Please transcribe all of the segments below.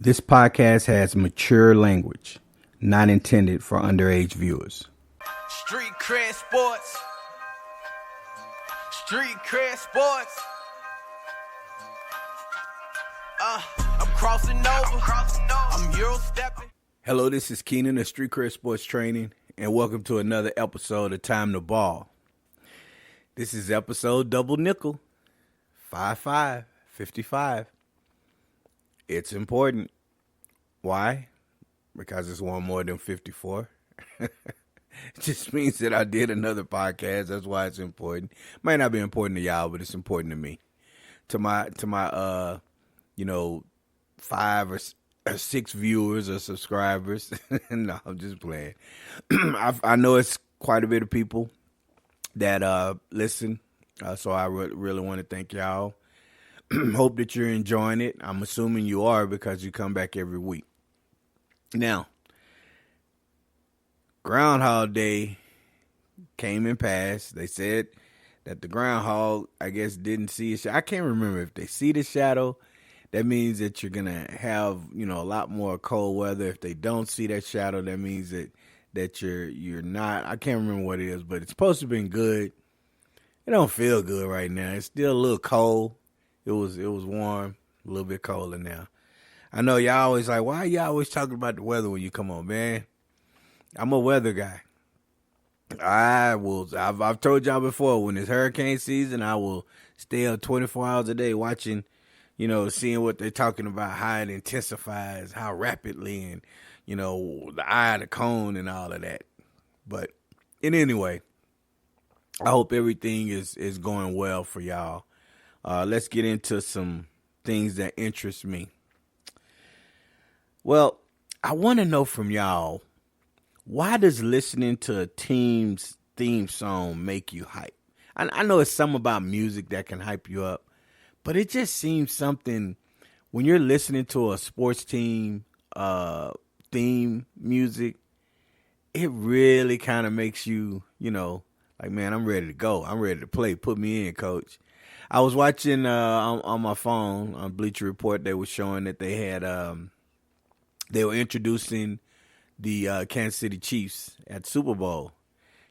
This podcast has mature language, not intended for underage viewers. Street cred sports. Street cred sports. I'm crossing over. I'm Euro stepping. Hello, this is Keenan of Street Cred Sports Training, and welcome to another episode of Time to Ball. This is episode double nickel, 5-5, 55. It's important. Why? Because it's one more than 54. It just means that I did another podcast. That's why it's important. Might not be important to y'all, but it's important to me. To my 5 or 6 viewers or subscribers. No, I'm just playing. I know it's quite a bit of people that listen. So I really want to thank y'all. Hope that you're enjoying it. I'm assuming you are because you come back every week. Now, Groundhog Day came and passed. They said that the groundhog, I guess, didn't see a shadow. I can't remember if they see the shadow. That means that you're going to have, a lot more cold weather. If they don't see that shadow, that means that you're not. I can't remember what it is, but it's supposed to have been good. It don't feel good right now. It's still a little cold. It was warm, a little bit colder now. I know y'all always like, why are y'all always talking about the weather when you come on, man? I'm a weather guy. I've told y'all before, when it's hurricane season, I will stay up 24 hours a day watching, seeing what they're talking about, how it intensifies, how rapidly, and, the eye of the cone and all of that. But anyway, I hope everything is going well for y'all. Let's get into some things that interest me. Well, I want to know from y'all, why does listening to a team's theme song make you hype? I know it's something about music that can hype you up, but it just seems something when you're listening to a sports team theme music, it really kind of makes you, like, man, I'm ready to go. I'm ready to play. Put me in, coach. I was watching on my phone on Bleacher Report. They were showing that they had they were introducing the Kansas City Chiefs at Super Bowl.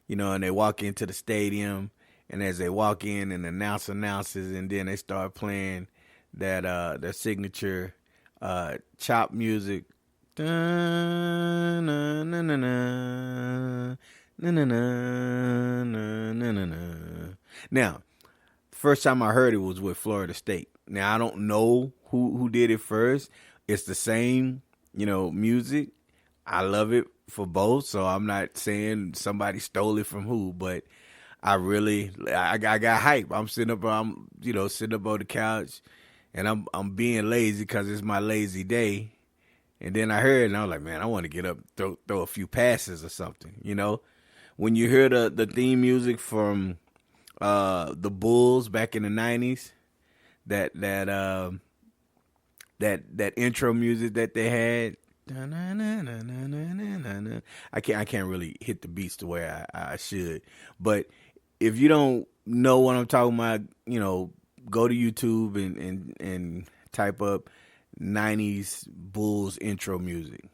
And they walk into the stadium, and as they walk in, and the announcer announces, and then they start playing that their signature chop music. Now, first time I heard it was with Florida State. Now, I don't know who did it first. It's the same, music. I love it for both, so I'm not saying somebody stole it from who, but I got hype. I'm sitting up on the couch, and I'm being lazy because it's my lazy day. And then I heard it, and I was like, man, I want to get up and throw a few passes or something, When you hear the theme music from the Bulls back in the 90s, that intro music that they had, I can't really hit the beats the way I should. But if you don't know what I'm talking about, go to YouTube and type up 90s Bulls intro music,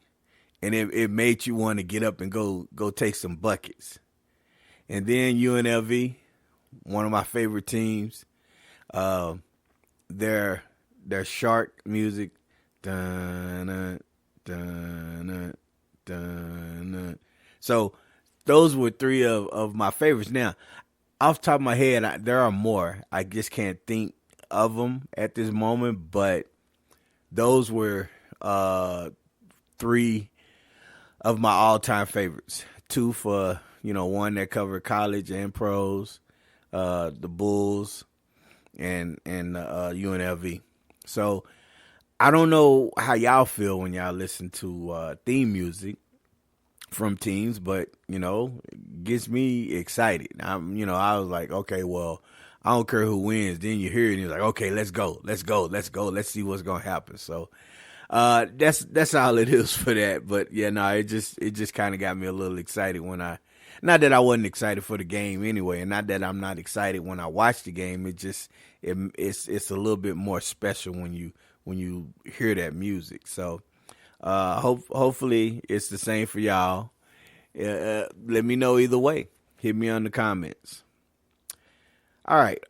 and it made you want to get up and go take some buckets. And then UNLV, one of my favorite teams, their shark music, dun, dun, dun. So those were 3 of my favorites. Now, off the top of my head, there are more. I just can't think of them at this moment, but those were 3 of my all-time favorites. 2 for, one that covered college and pros, the Bulls, and UNLV. So I don't know how y'all feel when y'all listen to theme music from teams, but, it gets me excited. I was like, okay, well, I don't care who wins. Then you hear it and you're like, okay, let's go. Let's see what's going to happen. So that's all it is for that. But yeah, no, it just kind of got me a little excited not that I wasn't excited for the game anyway, and not that I'm not excited when I watch the game. It's a little bit more special when when you hear that music. So hopefully it's the same for y'all. Let me know either way. Hit me on the comments. All right.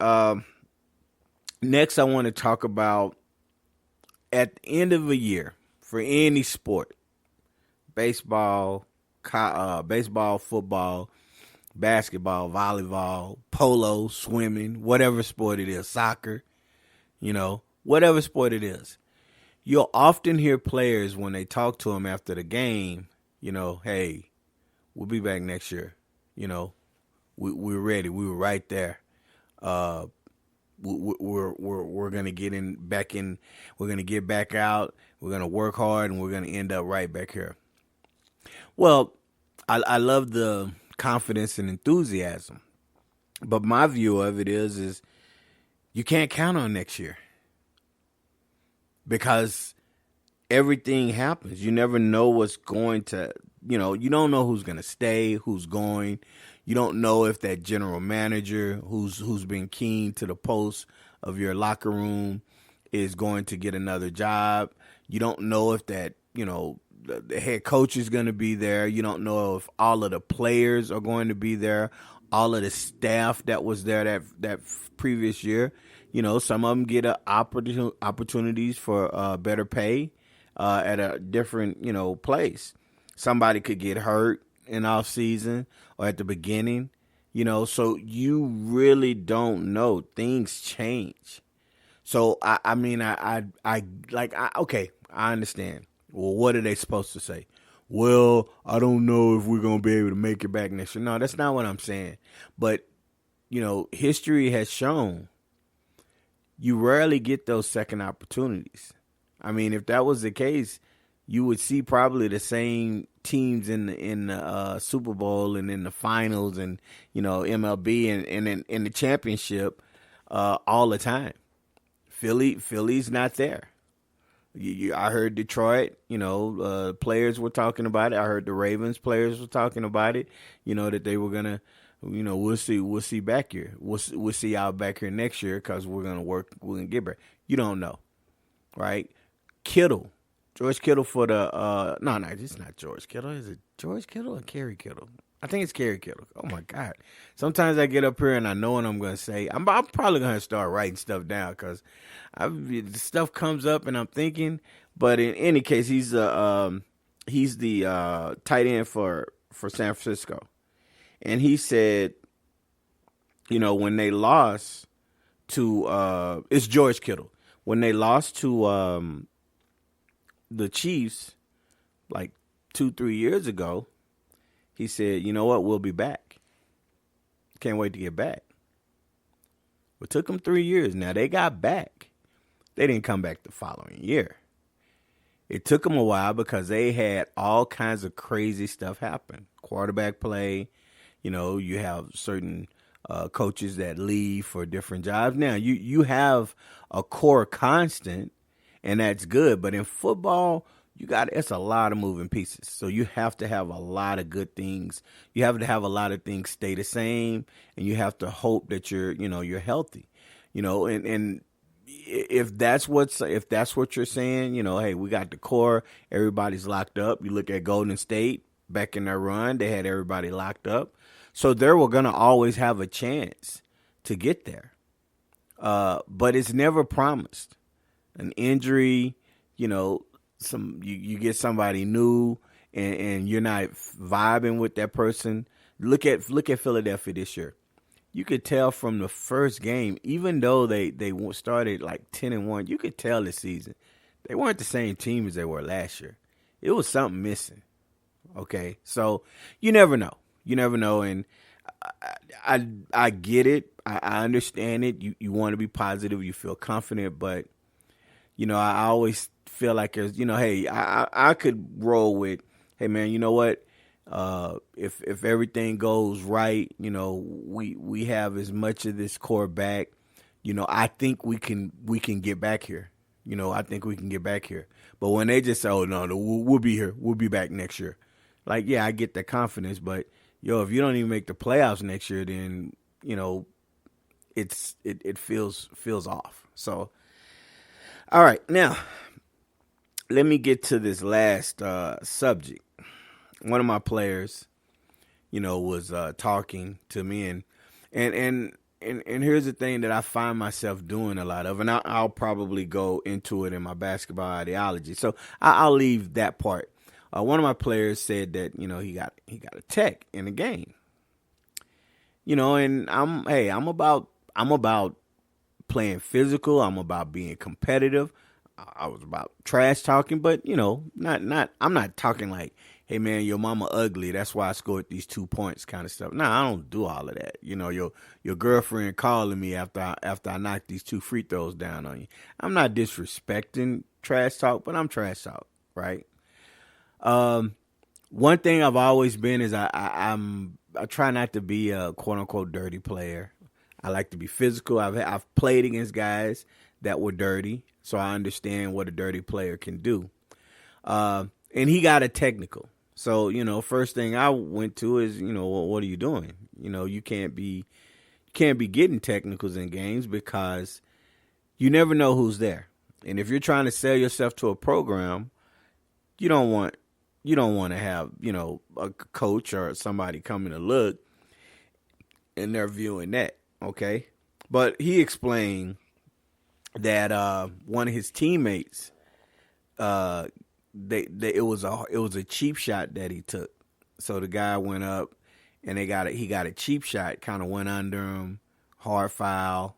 Next, I want to talk about at the end of a year for any sport, baseball, football, basketball, volleyball, polo, swimming, whatever sport it is, soccer, whatever sport it is. You'll often hear players when they talk to them after the game, hey, we'll be back next year. We're ready. We were right there. We're gonna back in. We're gonna get back out. We're gonna work hard, and we're gonna end up right back here. Well, I love the confidence and enthusiasm, but my view of it is you can't count on next year because everything happens. You never know what's going to. You don't know who's gonna stay, who's going. You don't know if that general manager who's been keen to the post of your locker room is going to get another job. You don't know if that, the head coach is going to be there. You don't know if all of the players are going to be there, all of the staff that was there that previous year. Some of them get opportunities for better pay at a different, place. Somebody could get hurt in off season or at the beginning, so you really don't know. Things change. So I understand. Well, what are they supposed to say? Well, I don't know if we're going to be able to make it back next year. No, that's not what I'm saying. But, history has shown you rarely get those second opportunities. I mean, if that was the case, you would see probably the same teams in the Super Bowl and in the finals and MLB and in the championship all the time. Philly's not there. I heard Detroit, players were talking about it. I heard the Ravens players were talking about it. That they were gonna, we'll see back here. We'll see y'all back here next year because we're gonna get back. You don't know, right? George Kittle for the no, it's not George Kittle. Is it George Kittle or Kerry Kittle? I think it's Kerry Kittle. Oh my God! Sometimes I get up here and I know what I'm going to say. I'm probably going to start writing stuff down because stuff comes up and I'm thinking. But in any case, he's the tight end for San Francisco, and he said, when they lost to it's George Kittle when they lost to the Chiefs like 2-3 years ago, he said, you know what, we'll be back. Can't wait to get back. It took them 3 years. Now they got back. They didn't come back the following year. It took them a while because they had all kinds of crazy stuff happen. Quarterback play, you have certain coaches that leave for different jobs. Now you have a core constant, and that's good. But in football, it's a lot of moving pieces. So you have to have a lot of good things. You have to have a lot of things stay the same, and you have to hope that you're healthy. And if that's what you're saying, hey, we got the core, everybody's locked up. You look at Golden State back in their run, they had everybody locked up. So they were going to always have a chance to get there. But it's never promised. An injury, you get somebody new and you're not vibing with that person. Look at Philadelphia this year. You could tell from the first game, even though they started like 10-1, you could tell this season they weren't the same team as they were last year. It was something missing. Okay, so you never know. And I get it. I understand it. You want to be positive. You feel confident, but I always feel like there's, hey, I could roll with, hey man, you know what? If everything goes right, we have as much of this core back, I think we can get back here. I think we can get back here. But when they just say, oh no, we'll be here, we'll be back next year. Like, yeah, I get that confidence, but if you don't even make the playoffs next year, then it feels off. So All right, now let me get to this last subject. One of my players, was talking to me, and here's the thing that I find myself doing a lot of, and I'll probably go into it in my basketball ideology. So I'll leave that part. One of my players said that he got a tech in the game. And I'm about playing physical. I'm about being competitive. I was about trash talking, but not. I'm not talking like, hey man, your mama ugly, that's why I scored these 2 points kind of stuff. Nah, I don't do all of that. Your girlfriend calling me after I knock these 2 free throws down on you. I'm not disrespecting trash talk, but I'm trash talk, right? One thing I've always been is I try not to be a quote unquote dirty player. I like to be physical. I've played against guys that were dirty, so I understand what a dirty player can do. And he got a technical. So, first thing I went to is, what are you doing? You can't be getting technicals in games because you never know who's there. And if you're trying to sell yourself to a program, you don't want to have, a coach or somebody coming to look and they're viewing that, okay? But he explained that one of his teammates it was a cheap shot that he took. So the guy went up and he got a cheap shot, kind of went under him, hard foul,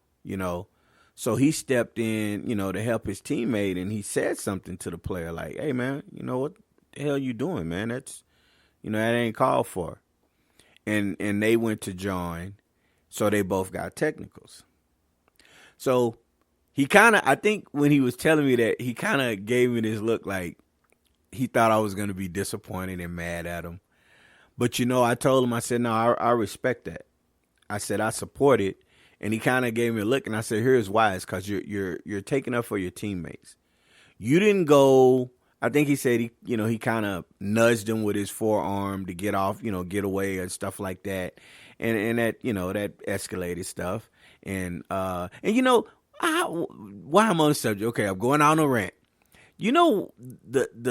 So he stepped in, to help his teammate, and he said something to the player like, "Hey man, what the hell you doing, man? That's that ain't called for." And they went to join, so they both got technicals. So I think when he was telling me that, he kind of gave me this look like he thought I was going to be disappointed and mad at him. But, I told him, I said, no, I respect that. I said, I support it. And he kind of gave me a look, and I said, here's why. It's because you're taking up for your teammates. You didn't go, I think he said he kind of nudged him with his forearm to get off, get away and stuff like that. And that, that escalated stuff. And why I'm on the subject, okay, I'm going on a rant. The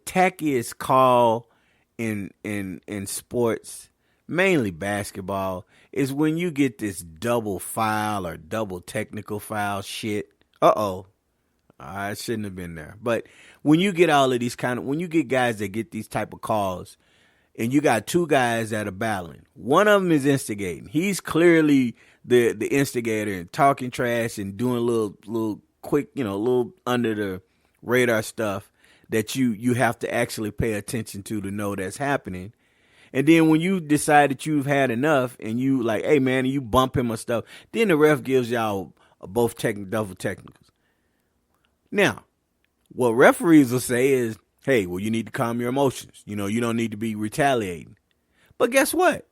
tackiest call in sports, mainly basketball, is when you get this double foul or double technical foul shit. I shouldn't have been there. But when you get all of these when you get guys that get these type of calls, and you got 2 guys that are battling, one of them is instigating. He's clearly the instigator and talking trash and doing a little quick, little under the radar stuff that you have to actually pay attention to know that's happening. And then when you decide that you've had enough and you like, hey man, and you bump him or stuff, then the ref gives y'all both double technicals. Now, what referees will say is, hey, well, you need to calm your emotions. You don't need to be retaliating. But guess what?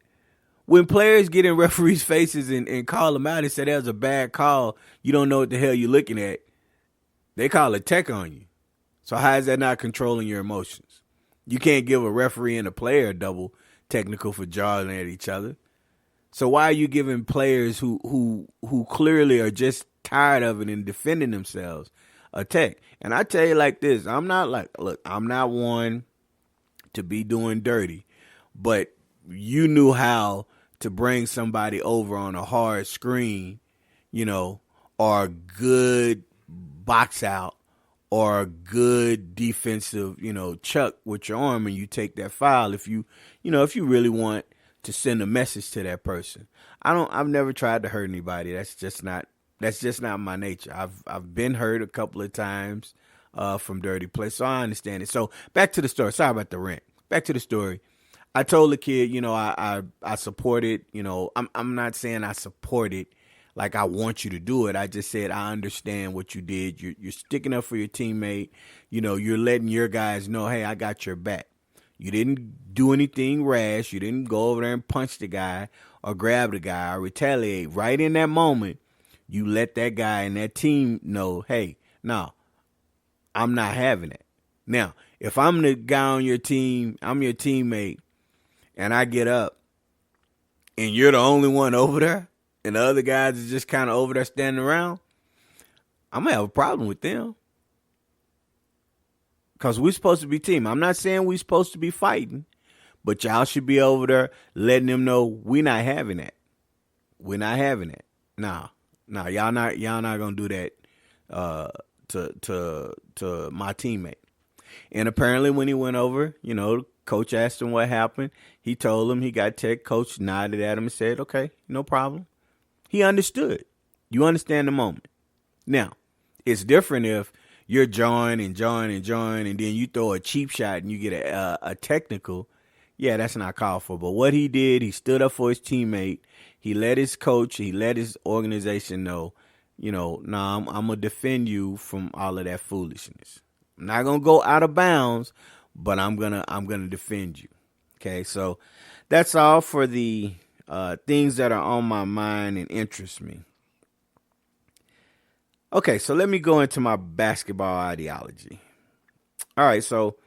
When players get in referees' faces and call them out and say that was a bad call, you don't know what the hell you're looking at, they call a tech on you. So how is that not controlling your emotions? You can't give a referee and a player a double technical for jawing at each other. So why are you giving players who clearly are just tired of it and defending themselves a tech? And I tell you like this, I'm not one to be doing dirty, but you knew how to bring somebody over on a hard screen, or a good box out, or a good defensive, chuck with your arm, and you take that foul if you really want to send a message to that person. I've never tried to hurt anybody. That's just not my nature. I've been hurt a couple of times from dirty play, so I understand it. So back to the story. Sorry about the rant. Back to the story. I told the kid, I support it. I'm not saying I support it like I want you to do it. I just said I understand what you did. You're sticking up for your teammate. You're letting your guys know, hey, I got your back. You didn't do anything rash. You didn't go over there and punch the guy or grab the guy or retaliate. Right in that moment, you let that guy and that team know, hey, no, I'm not having it. Now, if I'm the guy on your team, I'm your teammate, and I get up, and you're the only one over there, and the other guys are just kind of over there standing around, I'm gonna have a problem with them. Because we're supposed to be team. I'm not saying we're supposed to be fighting, but y'all should be over there letting them know we're not having that. We're not having that. Nah, y'all not gonna do that to my teammate. And apparently when he went over, coach asked him what happened. He told him he got tech. Coach nodded at him and said, okay, no problem. He understood. You understand the moment. Now, it's different if you're jawing, and then you throw a cheap shot and you get a technical. Yeah, that's not called for. But what he did, he stood up for his teammate. He let his coach, he let his organization know, nah, I'm going to defend you from all of that foolishness. I'm not going to go out of bounds, but I'm going to defend you. Okay, so that's all for the things that are on my mind and interest me. Okay, so let me go into my basketball ideology. All right, so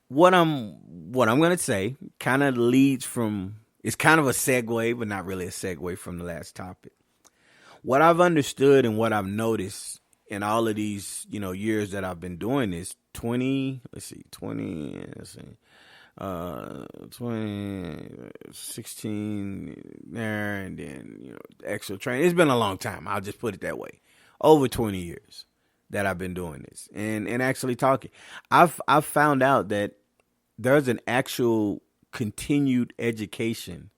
what I'm going to say kind of leads from, it's kind of a segue, but not really a segue from the last topic. What I've understood and what I've noticed in all of these, years that I've been doing this, 20, 16 there, and then, extra training. It's been a long time. I'll just put it that way. Over 20 years that I've been doing this and actually talking. I've found out that there's an actual continued education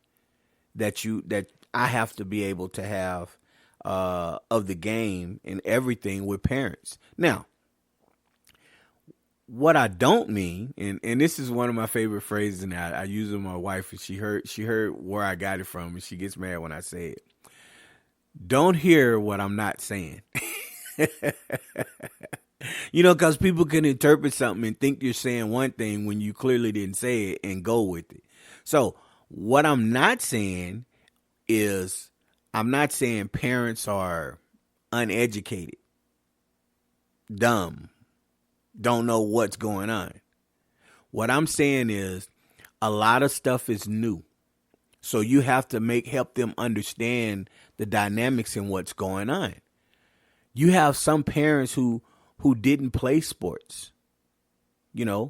that I have to be able to have of the game and everything with parents. Now, what I don't mean, and this is one of my favorite phrases, and I use it with my wife, and she heard where I got it from, and she gets mad when I say it. Don't hear what I'm not saying. Because people can interpret something and think you're saying one thing when you clearly didn't say it and go with it. So what I'm not saying is, I'm not saying parents are uneducated, dumb, don't know what's going on. What I'm saying is a lot of stuff is new. So you have to help them understand the dynamics and what's going on. You have some parents who didn't play sports. They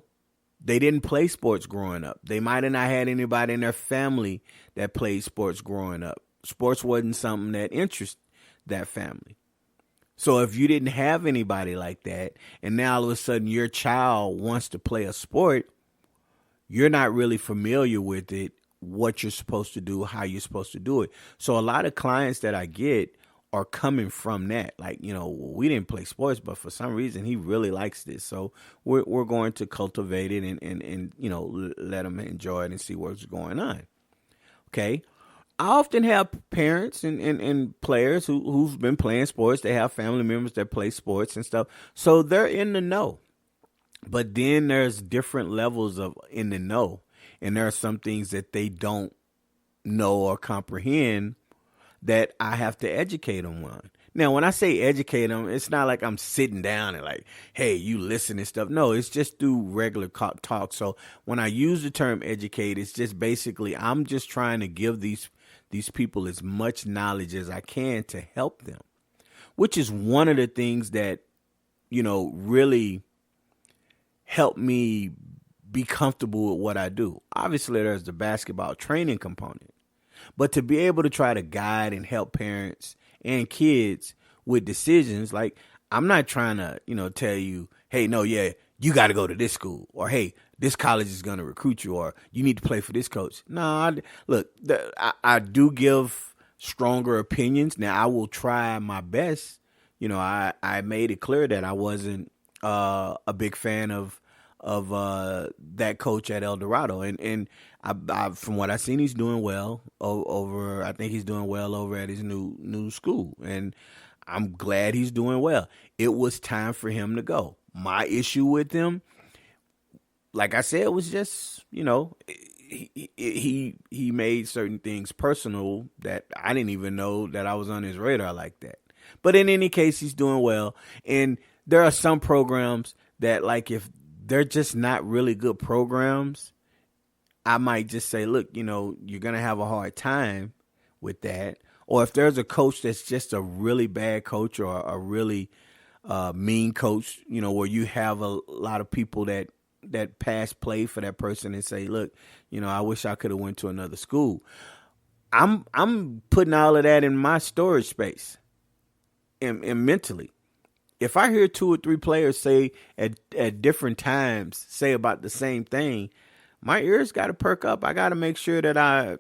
didn't play sports growing up. They might have not had anybody in their family that played sports growing up. Sports wasn't something that interested that family. So if you didn't have anybody like that, and now all of a sudden your child wants to play a sport, you're not really familiar with it, what you're supposed to do, how you're supposed to do it. So a lot of clients that I get are coming from that. Like, we didn't play sports, but for some reason he really likes this. So we're going to cultivate it and let him enjoy it and see what's going on. Okay. I often have parents and players who've been playing sports. They have family members that play sports and stuff. So they're in the know. But then there's different levels of in the know. And there are some things that they don't know or comprehend that I have to educate them on. Now, when I say educate them, it's not like I'm sitting down and like, hey, you listen and stuff. No, it's just through regular talk. So when I use the term educate, it's just basically I'm just trying to give these people as much knowledge as I can to help them, which is one of the things that, really helped me be comfortable with what I do. Obviously, there's the basketball training component, but to be able to try to guide and help parents and kids with decisions, like I'm not trying to, tell you, hey, no, yeah, you got to go to this school, or hey, this college is going to recruit you, or you need to play for this coach. No, I do give stronger opinions. Now, I will try my best. I made it clear that I wasn't a big fan of that coach at El Dorado, and I from what I've seen, he's doing well over. I think he's doing well over at his new school, and I'm glad he's doing well. It was time for him to go. My issue with him, like I said, was just he made certain things personal that I didn't even know that I was on his radar like that. But in any case, he's doing well, and there are some programs that, like, if they're just not really good programs, I might just say, look, you're going to have a hard time with that, Or if there's a coach that's just a really bad coach or a really mean coach, where you have a lot of people that pass play for that person and say, look, I wish I could have went to another school. I'm putting all of that in my storage space and mentally. If I hear 2 or 3 players say at different times say about the same thing, my ears got to perk up. I got to make sure that I,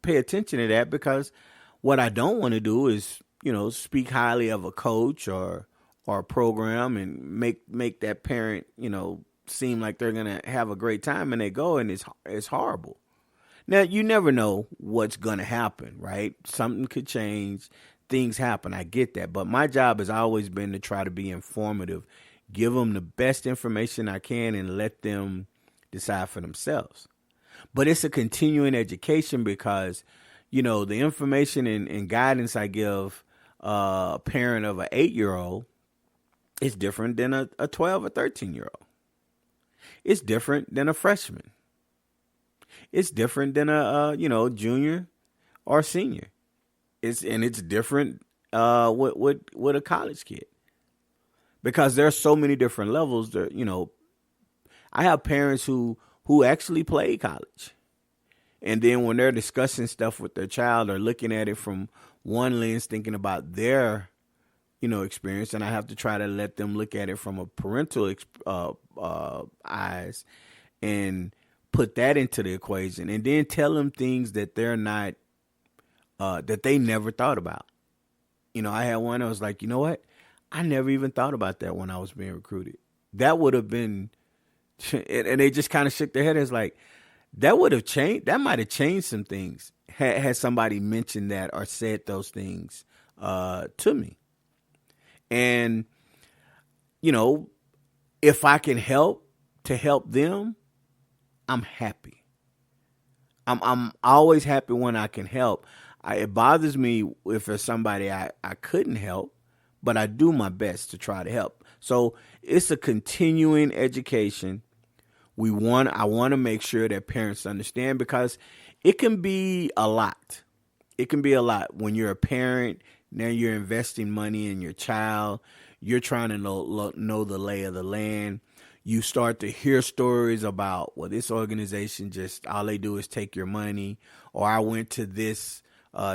pay attention to that, because what I don't want to do is, speak highly of a coach or a program and make that parent, seem like they're going to have a great time, and they go and it's horrible. Now, you never know what's going to happen, right? Something could change. Things happen. I get that. But my job has always been to try to be informative, give them the best information I can, and let them decide for themselves. But it's a continuing education, because, the information and guidance I give a parent of an 8-year-old is different than a 12 or 13-year-old. It's different than a freshman. It's different than a junior or senior. It's different with a college kid, because there are so many different levels. There, I have parents who actually play college, and then when they're discussing stuff with their child or looking at it from one lens, thinking about their experience, and I have to try to let them look at it from a parental eyes and put that into the equation, and then tell them things that they're not, that they never thought about. I had one that was like, you know what? I never even thought about that when I was being recruited. That would have been, and they just kind of shook their head. It's like, that would have changed. That might have changed some things had somebody mentioned that or said those things to me. And, if I can help them, I'm happy. I'm always happy when I can help. It bothers me if there's somebody I couldn't help, but I do my best to try to help. So it's a continuing education. I want to make sure that parents understand, because it can be a lot. It can be a lot when you're a parent. Now you're investing money in your child. You're trying to know the lay of the land. You start to hear stories about, well, this organization just, all they do is take your money. Or I went to this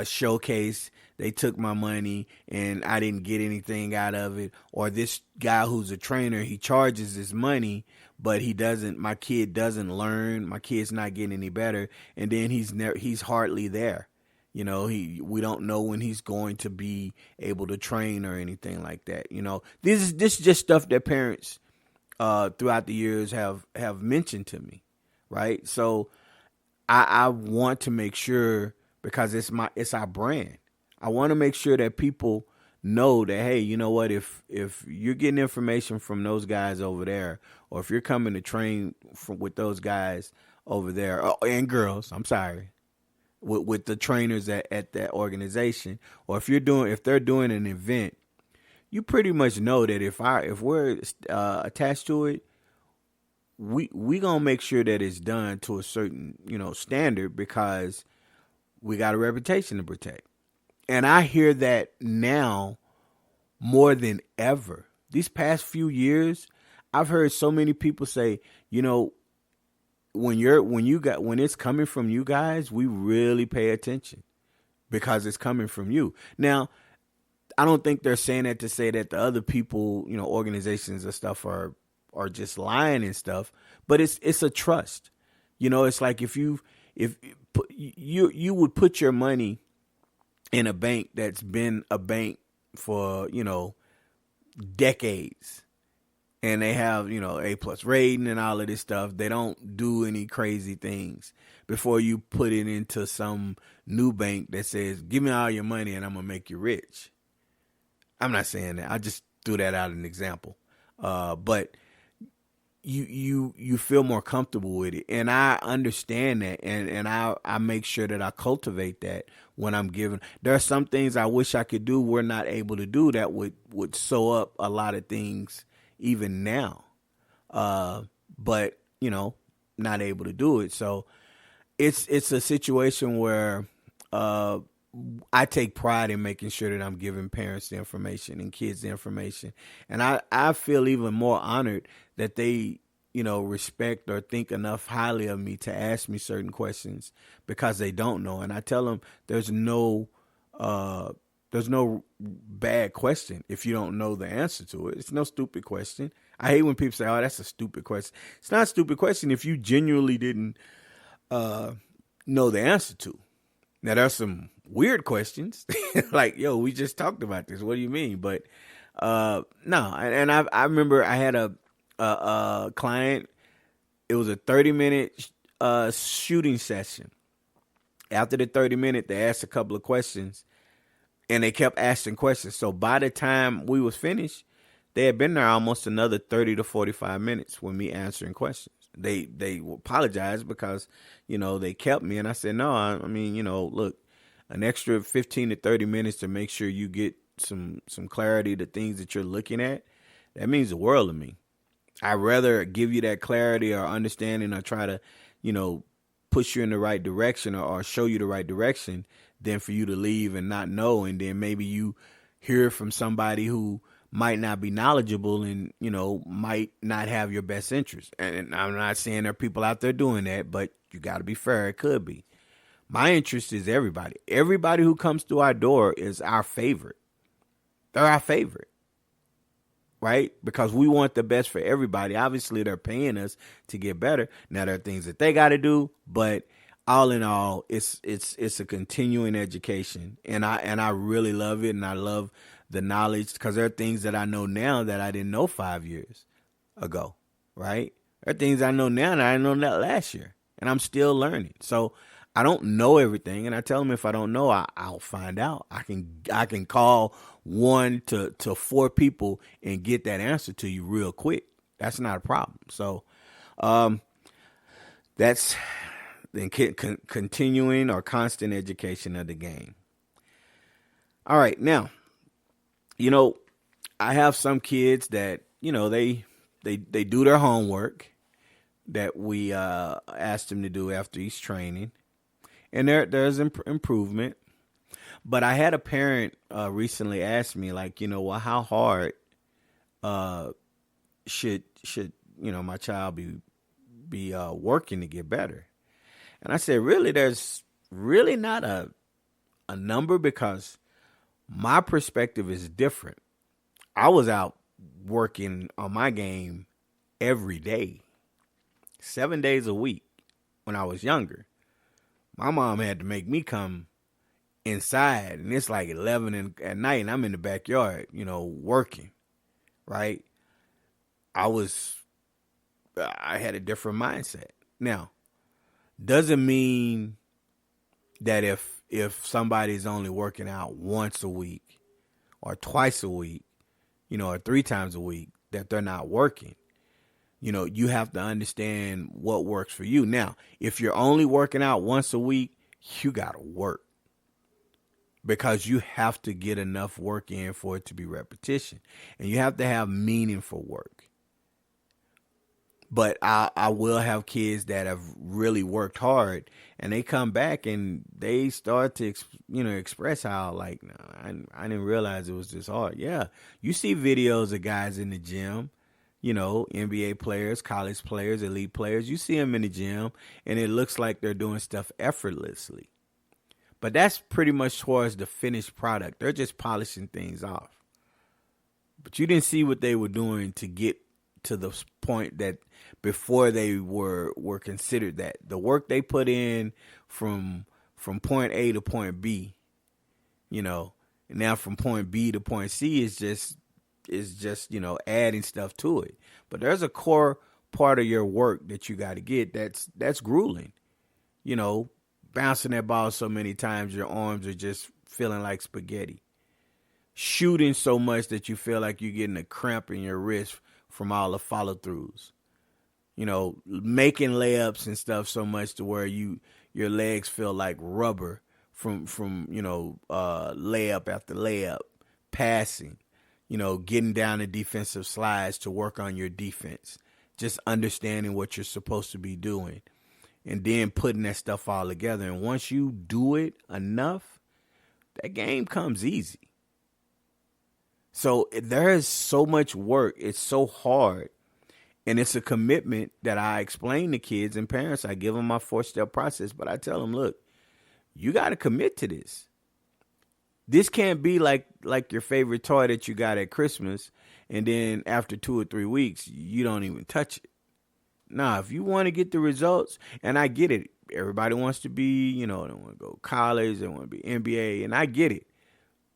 showcase, they took my money and I didn't get anything out of it. Or this guy who's a trainer, he charges his money, but my kid doesn't learn. My kid's not getting any better. And then he's hardly there. We don't know when he's going to be able to train or anything like that. This is just stuff that parents throughout the years have mentioned to me, right? So I want to make sure, because it's our brand. I want to make sure that people know that, hey, you know what? If you're getting information from those guys over there, or if you're coming to train with those guys over there, and girls, I'm sorry, with the trainers at that organization, or if they're doing an event, you pretty much know that if we're attached to it, we gonna make sure that it's done to a certain standard, because we got a reputation to protect. And I hear that now more than ever. These past few years, I've heard so many people say, when it's coming from you guys, we really pay attention, because it's coming from you. Now, I don't think they're saying that to say that the other people, organizations and stuff are just lying and stuff, but it's a trust. It's like if you would put your money in a bank that's been a bank for, decades, and they have, A+ rating and all of this stuff. They don't do any crazy things before you put it into some new bank that says, give me all your money and I'm going to make you rich. I'm not saying that. I just threw that out as an example. But you feel more comfortable with it. And I understand that. And I make sure that I cultivate that when I'm giving. There are some things I wish I could do we're not able to do that would sew up a lot of things even now. But, not able to do it. So it's a situation where I take pride in making sure that I'm giving parents the information and kids the information. And I feel even more honored that they, respect or think enough highly of me to ask me certain questions because they don't know. And I tell them there's no bad question if you don't know the answer to it. It's no stupid question. I hate when people say, "Oh, that's a stupid question." It's not a stupid question if you genuinely didn't know the answer to. Now, there's some weird questions like, "Yo, we just talked about this. What do you mean?" But no, and I remember I had a client. It was a 30-minute shooting session. After the 30-minute, they asked a couple of questions. And they kept asking questions. So by the time we was finished, they had been there almost another 30 to 45 minutes with me answering questions. They apologized because, they kept me. And I said, no, I mean, look, an extra 15 to 30 minutes to make sure you get some clarity to things that you're looking at, that means the world to me. I'd rather give you that clarity or understanding or try to, push you in the right direction or show you the right direction than for you to leave and not know. And then maybe you hear from somebody who might not be knowledgeable and, might not have your best interest. And I'm not saying there are people out there doing that, but you got to be fair. It could be. My interest is everybody. Everybody who comes through our door is our favorite. They're our favorite. Right? Because we want the best for everybody. Obviously, they're paying us to get better. Now, there are things that they got to do, but all in all, it's a continuing education, and I really love it, and I love the knowledge because there are things that I know now that I didn't know 5 years ago. Right? There are things I know now that I didn't know that last year, and I'm still learning. So I don't know everything, and I tell them if I don't know, I'll find out. I can call 1 to 4 people and get that answer to you real quick. That's not a problem. So that's the continuing or constant education of the game. All right, now, I have some kids that they do their homework that we asked them to do after each training. And there's improvement. But I had a parent recently ask me, like, well, how hard should my child be working to get better? And I said, really, there's really not a number because my perspective is different. I was out working on my game every day, 7 days a week when I was younger. My mom had to make me come inside, and it's like 11 at night, and I'm in the backyard, working, right? I had a different mindset. Now, doesn't mean that if somebody's only working out once a week or twice a week, or 3 times a week, that they're not working. You have to understand what works for you. Now, if you're only working out once a week, you got to work because you have to get enough work in for it to be repetition, and you have to have meaningful work. But I will have kids that have really worked hard, and they come back and they start to express how, like, no, I didn't realize it was this hard. Yeah, you see videos of guys in the gym. NBA players, college players, elite players, you see them in the gym and it looks like they're doing stuff effortlessly. But that's pretty much towards the finished product. They're just polishing things off. But you didn't see what they were doing to get to the point that before they were considered that. The work they put in from point A to point B, and now from point B to point C is just adding stuff to it. But there's a core part of your work that you got to get that's grueling. Bouncing that ball so many times your arms are just feeling like spaghetti. Shooting so much that you feel like you're getting a cramp in your wrist from all the follow-throughs. Making layups and stuff so much to where your legs feel like rubber from layup after layup, passing. Getting down the defensive slides to work on your defense, just understanding what you're supposed to be doing, and then putting that stuff all together. And once you do it enough, that game comes easy. So there is so much work. It's so hard. And it's a commitment that I explain to kids and parents. I give them my 4-step process, but I tell them, look, you got to commit to this. This can't be like your favorite toy that you got at Christmas, and then after 2 or 3 weeks, you don't even touch it. Nah, if you want to get the results, and I get it, everybody wants to be, they want to go college, they want to be NBA, and I get it.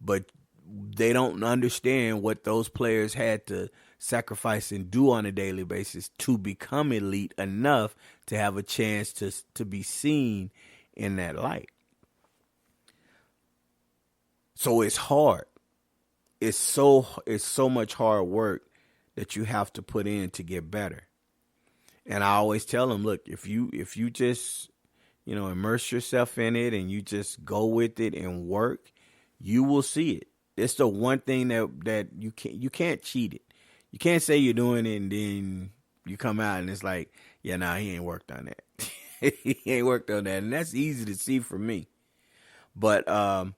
But they don't understand what those players had to sacrifice and do on a daily basis to become elite enough to have a chance to be seen in that light. So it's hard. It's so much hard work that you have to put in to get better. And I always tell them, look, if you just, immerse yourself in it and you just go with it and work, you will see it. It's the one thing that you can't cheat it. You can't say you're doing it and then you come out and it's like, yeah, nah, he ain't worked on that. He ain't worked on that. And that's easy to see for me. But I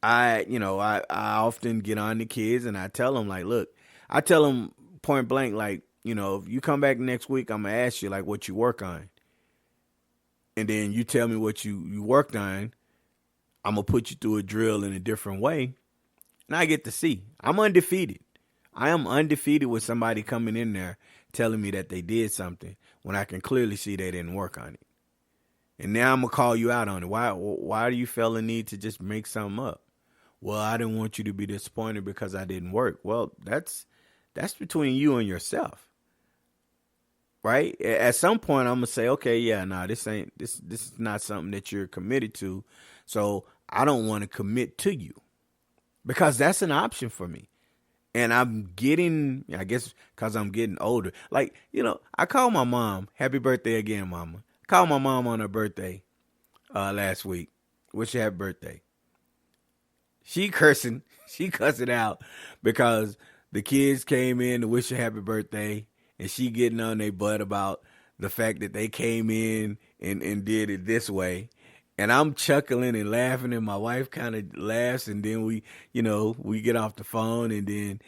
often get on the kids and I tell them, like, look, I tell them point blank, like, if you come back next week, I'm going to ask you, like, what you work on. And then you tell me what you worked on. I'm going to put you through a drill in a different way. And I get to see. I'm undefeated. I am undefeated with somebody coming in there telling me that they did something when I can clearly see they didn't work on it. And now I'm going to call you out on it. Why do you feel the need to just make something up? Well, I didn't want you to be disappointed because I didn't work. Well, that's between you and yourself. Right? At some point, I'm going to say, okay, yeah, no, this is not something that you're committed to. So I don't want to commit to you because that's an option for me. And I'm getting, I guess, because I'm getting older. Like, I called my mom. Happy birthday again, mama. I called my mom on her birthday last week. Wish her happy birthday. She cussing out because the kids came in to wish her happy birthday. And she getting on their butt about the fact that they came in and did it this way. And I'm chuckling and laughing, and my wife kind of laughs, and then we get off the phone, and then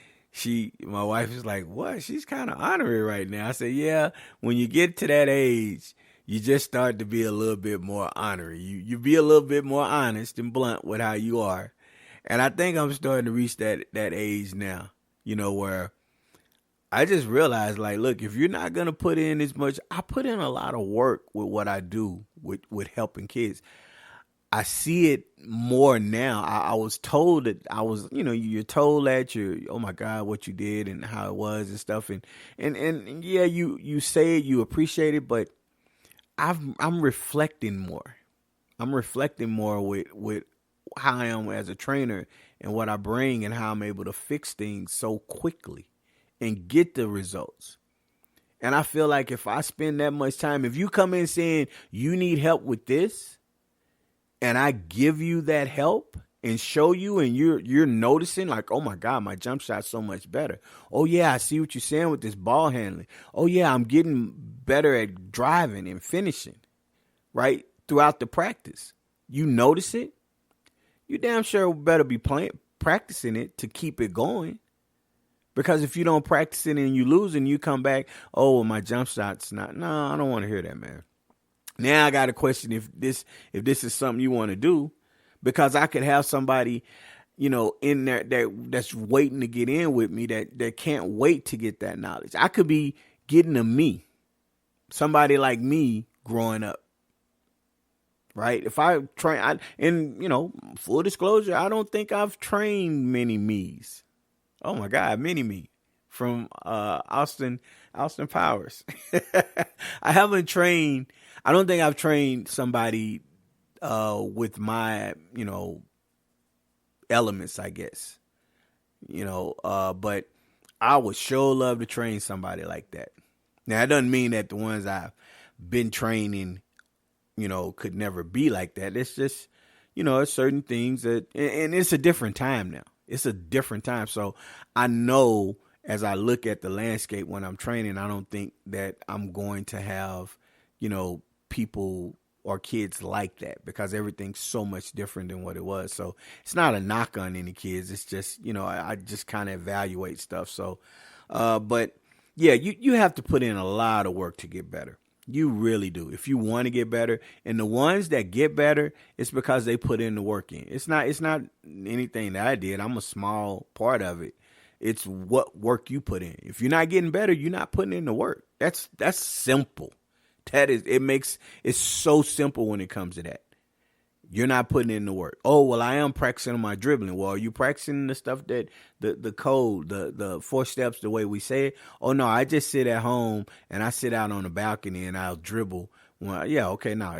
my wife is like, what? She's kind of honorary right now. I said, yeah, when you get to that age, you just start to be a little bit more honorary. You be a little bit more honest and blunt with how you are. And I think I'm starting to reach that age now, where I just realized, like, look, if you're not going to put in as much, I put in a lot of work with what I do with helping kids. I see it more now. I was told that you're told that oh my God, what you did and how it was and stuff. And yeah, you say it, you appreciate it, but I'm reflecting more. I'm reflecting more with how I am as a trainer and what I bring and how I'm able to fix things so quickly and get the results. And I feel like if I spend that much time, if you come in saying you need help with this, and I give you that help and show you, and you're noticing, like, oh my God, my jump shot's so much better. Oh yeah, I see what you're saying with this ball handling. Oh yeah, I'm getting better at driving and finishing, right? Throughout the practice. You notice it, you damn sure better be practicing it to keep it going. Because if you don't practice it and you lose and you come back, oh, well, my jump shot's not. No, I don't want to hear that, man. Now I got to question if this is something you want to do, because I could have somebody, in there that's waiting to get in with me that can't wait to get that knowledge. I could be getting a me, somebody like me growing up. Right? If I train, full disclosure, I don't think I've trained many me's. Oh my God, mini me from Austin Powers. I haven't trained. I don't think I've trained somebody with my elements, I guess. But I would sure love to train somebody like that. Now, that doesn't mean that the ones I've been training, could never be like that. It's just, it's certain things that, and it's a different time now. It's a different time. So I know as I look at the landscape when I'm training, I don't think that I'm going to have, people or kids like that because everything's so much different than what it was. So it's not a knock on any kids. It's just, I just kind of evaluate stuff. So, but yeah, you have to put in a lot of work to get better. You really do. If you want to get better, and the ones that get better, it's because they put in the work in. It's not anything that I did. I'm a small part of it. It's what work you put in. If you're not getting better, you're not putting in the work. That's simple. It's so simple when it comes to that. You're not putting in the work. Oh, well, I am practicing on my dribbling. Well, are you practicing the stuff that the code, the 4 steps, the way we say it? Oh, no, I just sit at home and I sit out on the balcony and I'll dribble. Well, yeah, okay, now,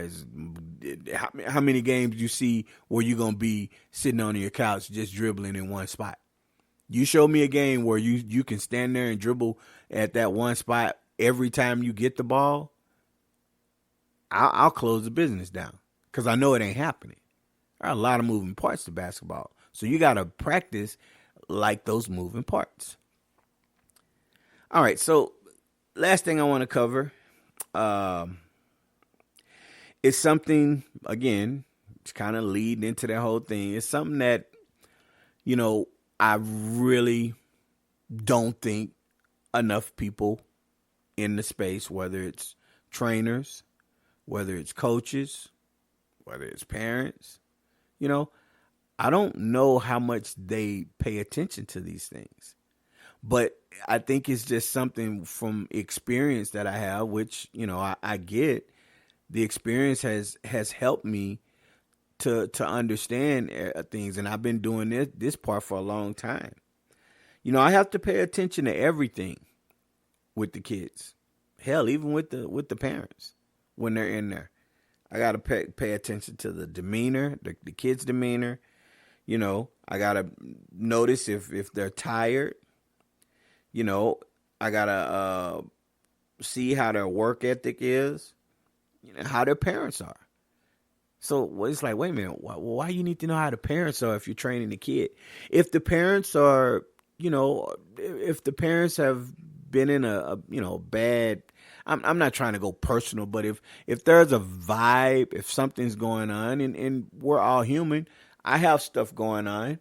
how many games you see where you're going to be sitting on your couch just dribbling in one spot? You show me a game where you can stand there and dribble at that one spot every time you get the ball, I'll close the business down. Because I know it ain't happening. There are a lot of moving parts to basketball. So you got to practice like those moving parts. All right, so last thing I want to cover is something, again, it's kind of leading into that whole thing. It's something that, I really don't think enough people in the space, whether it's trainers, whether it's coaches, whether it's parents, I don't know how much they pay attention to these things. But I think it's just something from experience that I have, which, I get. The experience has helped me to understand things. And I've been doing this part for a long time. I have to pay attention to everything with the kids. Hell, even with the parents when they're in there. I got to pay attention to the demeanor, the kid's demeanor. I got to notice if they're tired. I got to see how their work ethic is, how their parents are. So it's like, wait a minute, why you need to know how the parents are if you're training the kid? If the parents are, if the parents have been in a bad, I'm not trying to go personal, but if there's a vibe, if something's going on, and we're all human, I have stuff going on,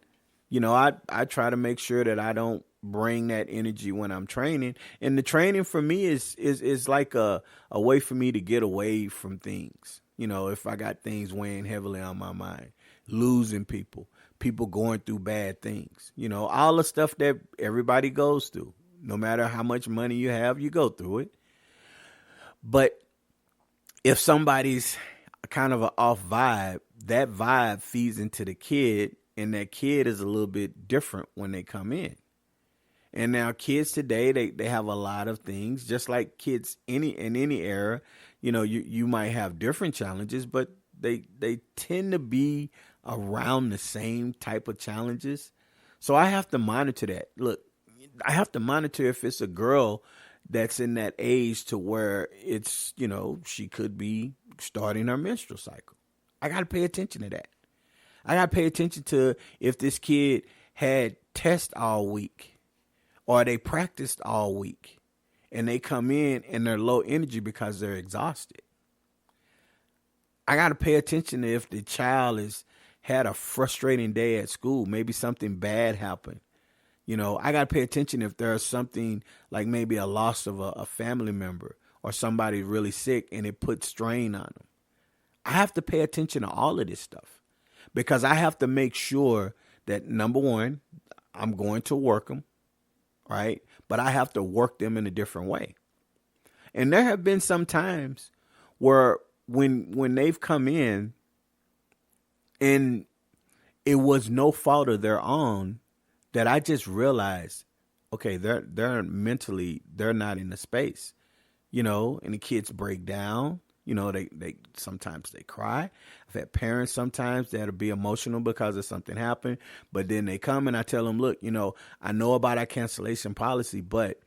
I try to make sure that I don't bring that energy when I'm training. And the training for me is like a way for me to get away from things. If I got things weighing heavily on my mind, losing people going through bad things, all the stuff that everybody goes through, no matter how much money you have, you go through it. But if somebody's kind of an off vibe, that vibe feeds into the kid, and that kid is a little bit different when they come in. And now kids today, they have a lot of things, just like kids in any era. You might have different challenges, but they tend to be around the same type of challenges. So I have to monitor that. Look, I have to monitor if it's a girl that's in that age to where it's, she could be starting her menstrual cycle. I got to pay attention to that. I got to pay attention to if this kid had tests all week or they practiced all week and they come in and they're low energy because they're exhausted. I got to pay attention to if the child has had a frustrating day at school. Maybe something bad happened. I got to pay attention if there's something like maybe a loss of a family member or somebody really sick and it puts strain on them. I have to pay attention to all of this stuff because I have to make sure that, number one, I'm going to work them, right? But I have to work them in a different way. And there have been some times where when they've come in and it was no fault of their own, that I just realized, okay, they're mentally, they're not in the space, and the kids break down, they sometimes they cry. I've had parents sometimes that'll be emotional because of something happened, but then they come and I tell them, look, I know about our cancellation policy, but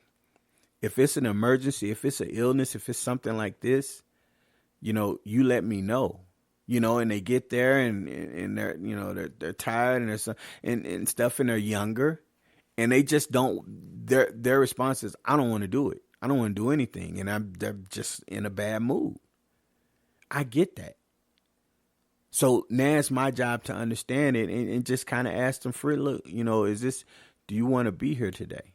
if it's an emergency, if it's an illness, if it's something like this, you let me know. And they get there and they're, they're tired and there's and stuff and they're younger and they just don't, their response is, I don't want to do it. I don't want to do anything. And they're just in a bad mood. I get that. So now it's my job to understand it and just kind of ask them free, look, do you want to be here today?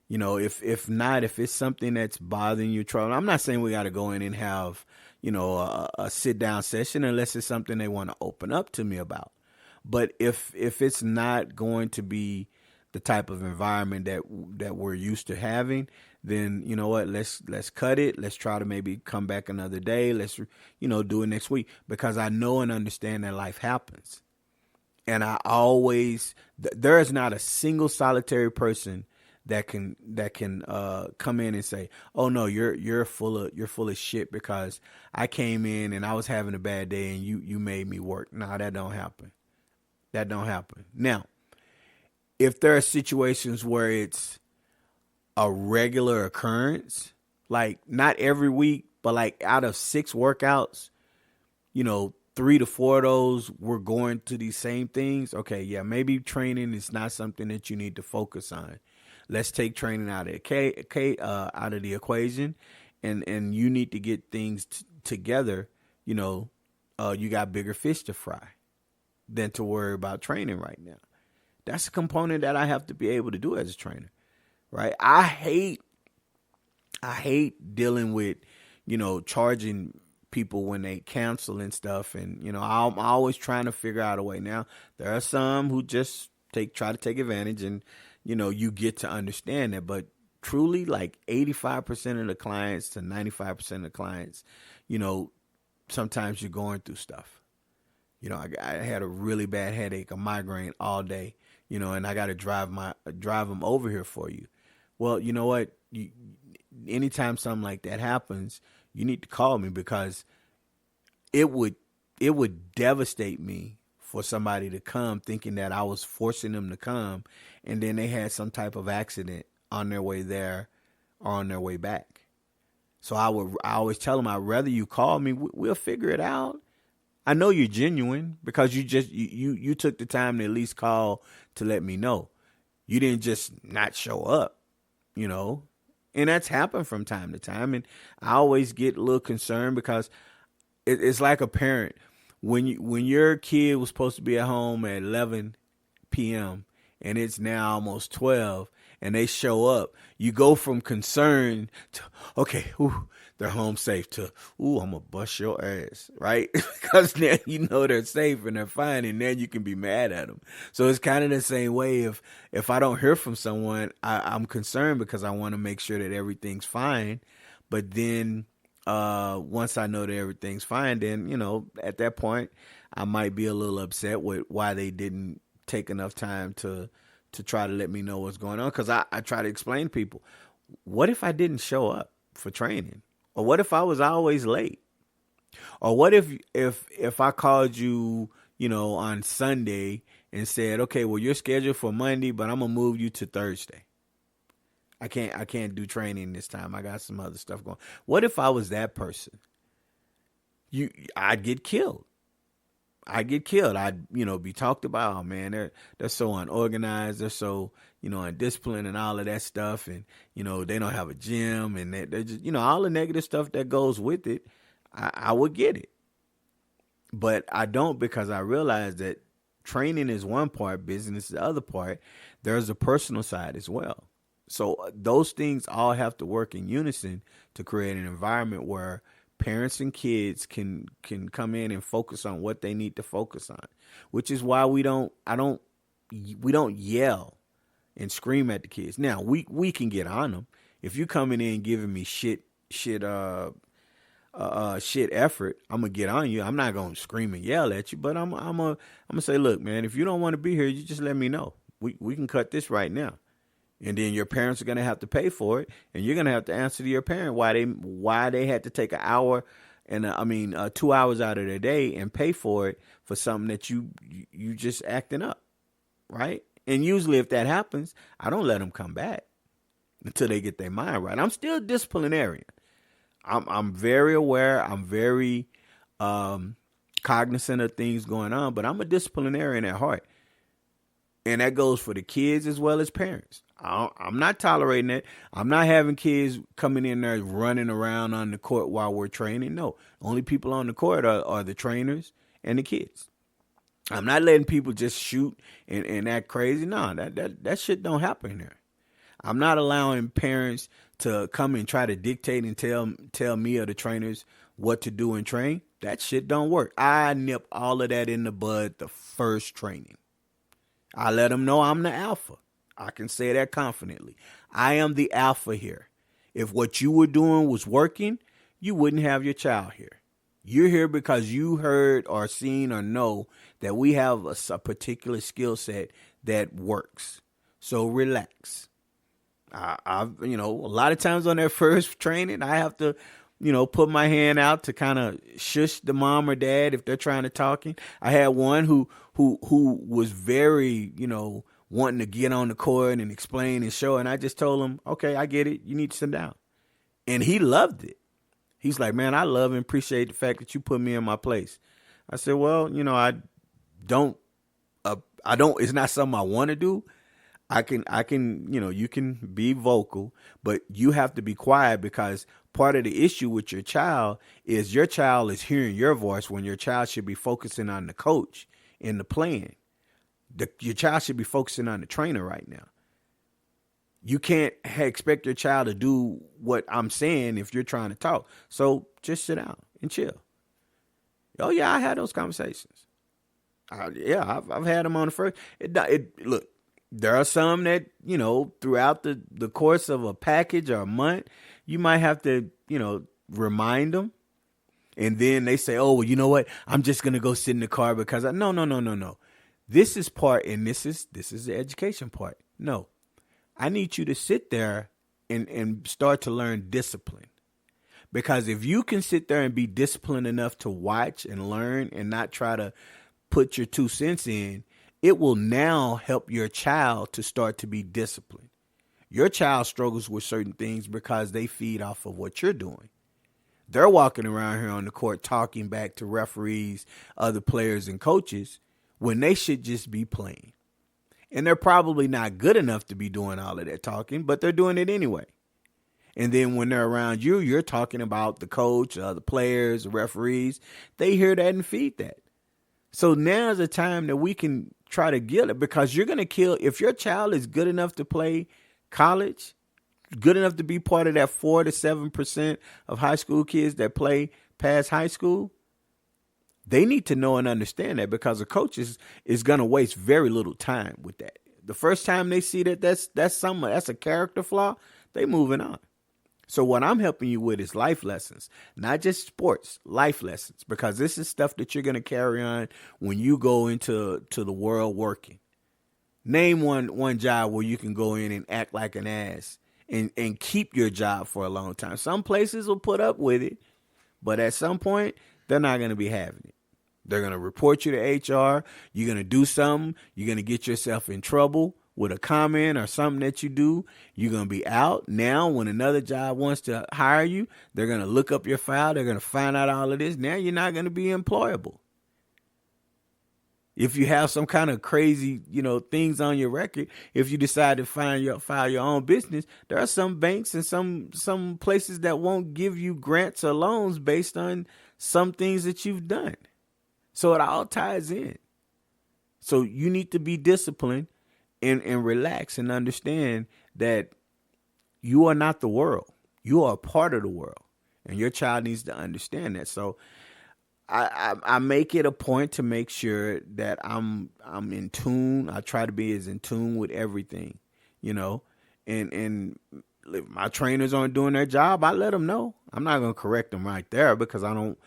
If not, if it's something that's bothering you, trouble, I'm not saying we got to go in and have, a sit down session unless it's something they want to open up to me about. But if it's not going to be the type of environment that we're used to having, then you know what, let's cut it. Let's try to maybe come back another day. Let's do it next week, because I know and understand that life happens. And I always, there is not a single solitary person that can come in and say, "Oh no, you're full of shit because I came in and I was having a bad day and you made me work." No, that don't happen. That don't happen. Now, if there are situations where it's a regular occurrence, like not every week, but like out of 6 workouts, 3 to 4 of those we're going to these same things. Okay, yeah, maybe training is not something that you need to focus on. Let's take training out of the equation, and you need to get things together. You got bigger fish to fry than to worry about training right now. That's a component that I have to be able to do as a trainer, right? I hate dealing with, charging people when they cancel and stuff. And, I'm always trying to figure out a way. Now, there are some who just try to take advantage, and, you get to understand that. But truly, like 85% of the clients to 95% of the clients, sometimes you're going through stuff. I had a really bad headache, a migraine all day, and I got to drive them over here for you. Well, you know what? Anytime something like that happens, you need to call me, because it would devastate me for somebody to come thinking that I was forcing them to come, and then they had some type of accident on their way there or on their way back. So I always tell them, I'd rather you call me. We'll figure it out. I know you're genuine, because you took the time to at least call to let me know. You didn't just not show up, and that's happened from time to time. And I always get a little concerned, because it's like a parent. When your kid was supposed to be at home at 11 p.m. and it's now almost 12, and they show up, you go from concern to, okay, they're home safe, to, I'm going to bust your ass, right? Because now they're safe and they're fine, and then you can be mad at them. So it's kind of the same way. If I don't hear from someone, I'm concerned, because I want to make sure that everything's fine. But then once I know that everything's fine, then, at that point, I might be a little upset with why they didn't take enough time to try to let me know what's going on. Because I try to explain to people, what if I didn't show up for training? Or what if I was always late? Or what if I called you, on Sunday and said, okay, well, you're scheduled for Monday, but I'm going to move you to Thursday. I can't do training this time. I got some other stuff going. What if I was that person? I'd get killed. I'd be talked about. Oh man, they're so unorganized. They're so, undisciplined and all of that stuff. And, they don't have a gym, and they're just, all the negative stuff that goes with it. I would get it. But I don't, because I realize that training is one part, business is the other part. There's a personal side as well. So those things all have to work in unison to create an environment where parents and kids can come in and focus on what they need to focus on, which is why we don't yell and scream at the kids. Now we can get on them. If you coming in giving me shit effort, I'm gonna get on you. I'm not gonna scream and yell at you, but I'm gonna say, look, man, if you don't want to be here, you just let me know. We can cut this right now. And then your parents are going to have to pay for it, and you're going to have to answer to your parent why they had to take an hour and 2 hours out of their day and pay for it for something that you just acting up, right? And usually if that happens, I don't let them come back until they get their mind right. I'm still disciplinarian. I'm very aware. I'm very cognizant of things going on, but I'm a disciplinarian at heart. And that goes for the kids as well as parents. I'm not tolerating it. I'm not having kids coming in there running around on the court while we're training. No, only people on the court are the trainers and the kids. I'm not letting people just shoot and act crazy. No, that shit don't happen here. I'm not allowing parents to come and try to dictate and tell me or the trainers what to do and train. That shit don't work. I nip all of that in the bud the first training. I let them know I'm the alpha. I can say that confidently. I am the alpha here. If what you were doing was working, you wouldn't have your child here. You're here because you heard or seen or know that we have a particular skill set that works. So relax. I've, a lot of times on that first training, I have to, put my hand out to kind of shush the mom or dad if they're trying to talking. I had one who was very, wanting to get on the court and explain and show, and I just told him, okay, I get it. You need to sit down. And he loved it. He's like, man, I love and appreciate the fact that you put me in my place. I said, well, I don't, it's not something I want to do. I can, you can be vocal, but you have to be quiet, because part of the issue with your child is hearing your voice when your child should be focusing on the coach in the plan. Your child should be focusing on the trainer right now. You can't expect your child to do what I'm saying if you're trying to talk. So just sit down and chill. Oh yeah, I had those conversations. I've had them on the first. Look, there are some that, throughout the course of a package or a month, you might have to, remind them. And then they say, oh, well, you know what? I'm just going to go sit in the car because no. This is part, and this is the education part. No, I need you to sit there and start to learn discipline. Because if you can sit there and be disciplined enough to watch and learn and not try to put your 2 cents in, it will now help your child to start to be disciplined. Your child struggles with certain things because they feed off of what you're doing. They're walking around here on the court talking back to referees, other players, and coaches when they should just be playing. And they're probably not good enough to be doing all of that talking, but they're doing it anyway. And then when they're around you, you're talking about the coach, the players, the referees. They hear that and feed that. So now is the time that we can try to get it, because you're going to kill. If your child is good enough to play college, good enough to be part of that 4 to 7% of high school kids that play past high school, they need to know and understand that, because a coach is going to waste very little time with that. The first time they see that that's a character flaw, they moving on. So what I'm helping you with is life lessons, not just sports, life lessons, because this is stuff that you're going to carry on when you go into the world working. Name one job where you can go in and act like an ass and keep your job for a long time. Some places will put up with it, but at some point, they're not going to be having it. They're going to report you to HR. You're going to do something. You're going to get yourself in trouble with a comment or something that you do. You're going to be out. Now, when another job wants to hire you, they're going to look up your file. They're going to find out all of this. Now you're not going to be employable. If you have some kind of crazy, things on your record, if you decide to file your own business, there are some banks and some places that won't give you grants or loans based on some things that you've done. So it all ties in. So you need to be disciplined and relax and understand that you are not the world. You are a part of the world, and your child needs to understand that. So I make it a point to make sure that I'm in tune. I try to be as in tune with everything, and if my trainers aren't doing their job, I let them know. I'm not going to correct them right there, because I don't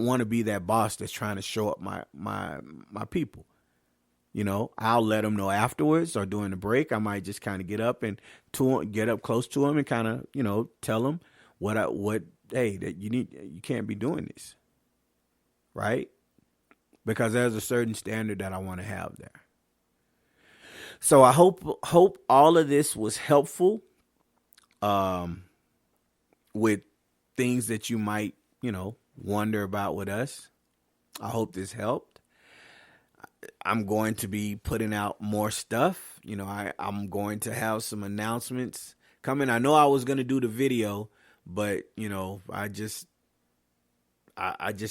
want to be that boss that's trying to show up my people. I'll let them know afterwards or during the break. I might just kind of get up close to them and kind of, tell them that you can't be doing this. Right? Because there's a certain standard that I want to have there. So I hope all of this was helpful with things that you might, wonder about with us. I hope this helped. I'm going to be putting out more stuff. I'm going to have some announcements coming. I know I was going to do the video, but I just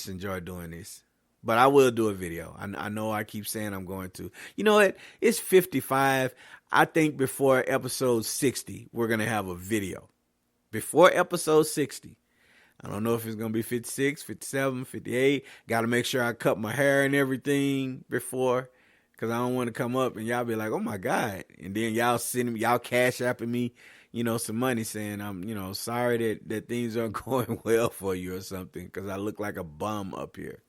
enjoy doing this. But I will do a video. I know I keep saying I'm going to. You know what? It's 55. I think before episode 60, we're going to have a video. Before episode 60. I don't know if it's going to be 56, 57, 58. Got to make sure I cut my hair and everything before, because I don't want to come up and y'all be like, oh, my God. And then y'all cash apping me, some money saying I'm, sorry that things aren't going well for you or something, because I look like a bum up here.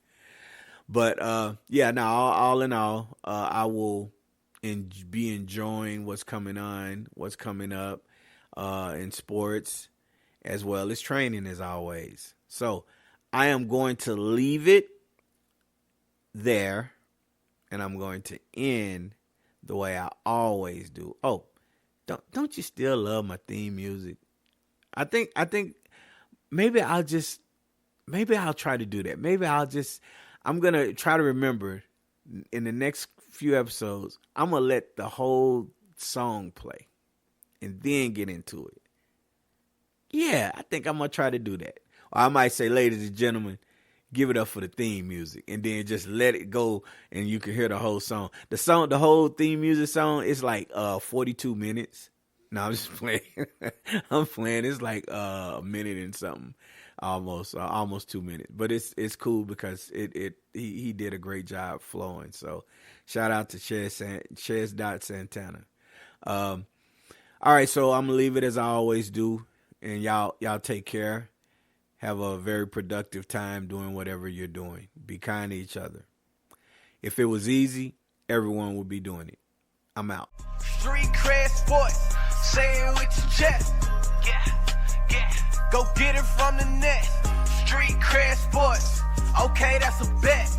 But, all in all, I will be enjoying what's coming up in sports, as well as training, as always. So I am going to leave it there, and I'm going to end the way I always do. Oh, don't you still love my theme music? I think maybe I'll try to do that. I'm going to try to remember in the next few episodes, I'm going to let the whole song play and then get into it. Yeah, I think I'm going to try to do that. Or I might say, ladies and gentlemen, give it up for the theme music, and then just let it go and you can hear the whole song. The whole theme music song is like 42 minutes. No, I'm just playing. I'm playing. It's like a minute and something. Almost 2 minutes, but it's cool because he did a great job flowing. So shout out to ChezdotSantana. All right, so I'm gonna leave it as I always do, and y'all take care. Have a very productive time doing whatever you're doing. Be kind to each other. If it was easy, everyone would be doing it. I'm out. Street cred sports, say it with your chest. Yeah. Go get it from the net. Street cred sports. Okay, that's a bet.